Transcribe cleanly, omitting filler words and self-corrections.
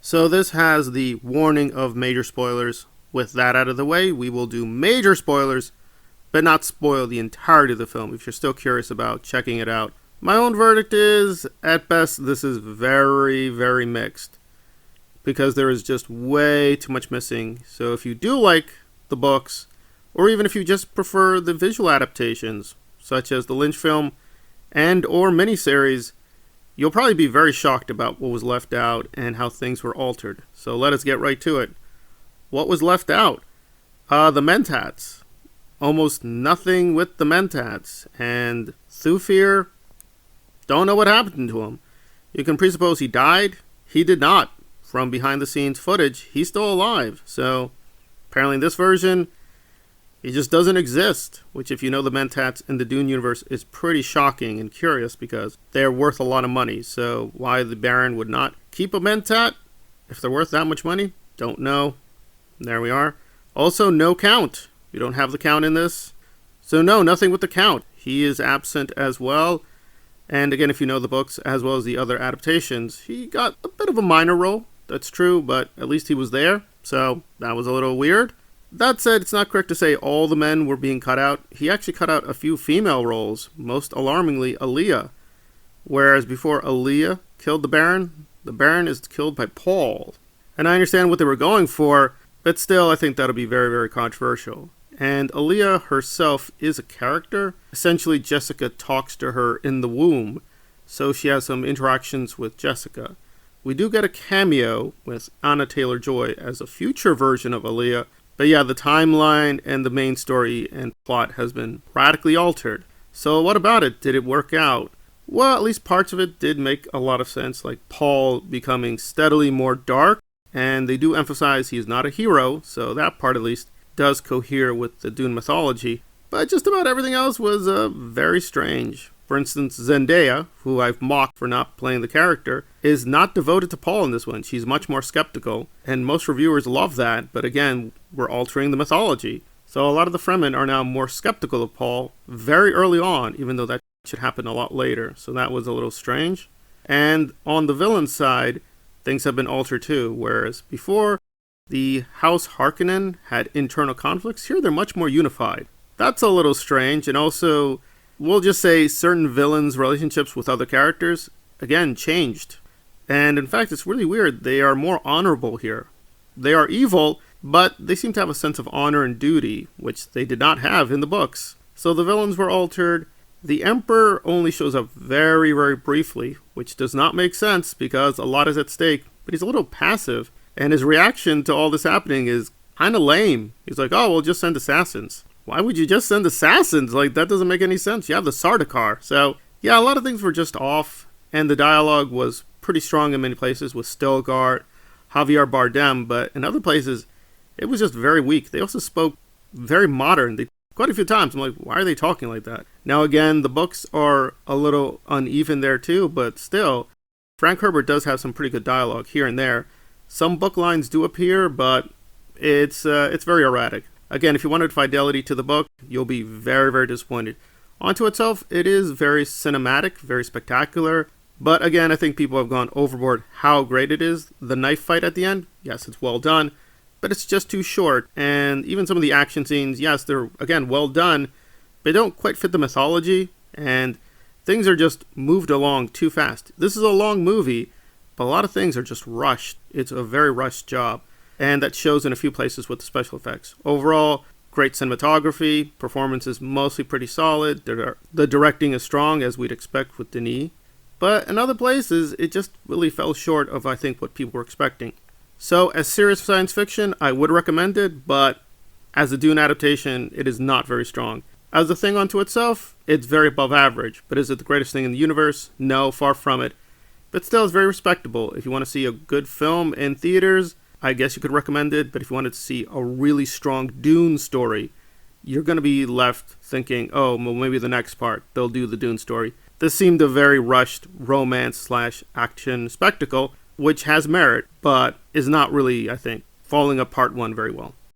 So this has the warning of major spoilers. With that out of the way, we will do major spoilers, but not spoil the entirety of the film if you're still curious about checking it out. My own verdict is, at best, this is very, very mixed, because there is just way too much missing. So if you do like the books, or even if you just prefer the visual adaptations, such as the Lynch film and or miniseries, you'll probably be very shocked about what was left out and how things were altered. So let us get right to it. What was left out? The Mentats. Almost nothing with the Mentats. And Thufir, don't know what happened to him. You can presuppose he died. He did not. From behind the scenes footage, he's still alive. So apparently in this version, he just doesn't exist, which if you know the Mentats in the Dune universe is pretty shocking and curious because they're worth a lot of money. So why the Baron would not keep a Mentat if they're worth that much money, don't know. There we are. Also, no Count. We don't have the Count in this. So no, nothing with the Count. He is absent as well. And again, if you know the books as well as the other adaptations, he got a bit of a minor role. That's true, but at least he was there. So that was a little weird. That said, it's not correct to say all the men were being cut out. He actually cut out a few female roles, most alarmingly Aaliyah. Whereas before Aaliyah killed the Baron is killed by Paul. And I understand what they were going for, but still I think that'll be very, very controversial. And Aaliyah herself is a character. Essentially, Jessica talks to her in the womb, so she has some interactions with Jessica. We do get a cameo with Anna Taylor-Joy as a future version of Aaliyah, but yeah, the timeline and the main story and plot has been radically altered. So what about it? Did it work out? Well, at least parts of it did make a lot of sense, like Paul becoming steadily more dark, and they do emphasize he's not a hero, so that part at least does cohere with the Dune mythology. But just about everything else was very strange. For instance, Zendaya, who I've mocked for not playing the character, is not devoted to Paul in this one. She's much more skeptical, and most reviewers love that, but again, we're altering the mythology. So a lot of the Fremen are now more skeptical of Paul very early on, even though that should happen a lot later. So that was a little strange. And on the villain side, things have been altered too, whereas before, the House Harkonnen had internal conflicts. Here they're much more unified. That's a little strange, and also, we'll just say certain villains' relationships with other characters, again, changed. And in fact, it's really weird. They are more honorable here. They are evil, but they seem to have a sense of honor and duty, which they did not have in the books. So the villains were altered. The Emperor only shows up very, very briefly, which does not make sense because a lot is at stake, but he's a little passive, and his reaction to all this happening is kind of lame. He's like, oh, we'll just send assassins. Why would you just send assassins? Like, that doesn't make any sense. You have the Sardaukar. So, yeah, a lot of things were just off, and the dialogue was pretty strong in many places with Stilgar, Javier Bardem, but in other places, it was just very weak. They also spoke very modern. Quite a few times, I'm like, why are they talking like that? Now, again, the books are a little uneven there too, but still, Frank Herbert does have some pretty good dialogue here and there. Some book lines do appear, but it's very erratic. Again, if you wanted fidelity to the book, you'll be very, very disappointed. Onto itself, it is very cinematic, very spectacular, but again, I think people have gone overboard how great it is. The knife fight at the end, yes, it's well done, but it's just too short, and even some of the action scenes, yes, they're, again, well done, but they don't quite fit the mythology, and things are just moved along too fast. This is a long movie, but a lot of things are just rushed. It's a very rushed job, and that shows in a few places with the special effects. Overall, great cinematography, performance is mostly pretty solid, the directing is strong, as we'd expect with Denis, but in other places, it just really fell short of, I think, what people were expecting. So, as serious science fiction, I would recommend it, but as a Dune adaptation, it is not very strong. As a thing unto itself, it's very above average, but is it the greatest thing in the universe? No, far from it. But still, it's very respectable. If you want to see a good film in theaters, I guess you could recommend it, but if you wanted to see a really strong Dune story, you're going to be left thinking, oh, well, maybe the next part, they'll do the Dune story. This seemed a very rushed romance/action spectacle, which has merit, but is not really, I think, following up part one very well.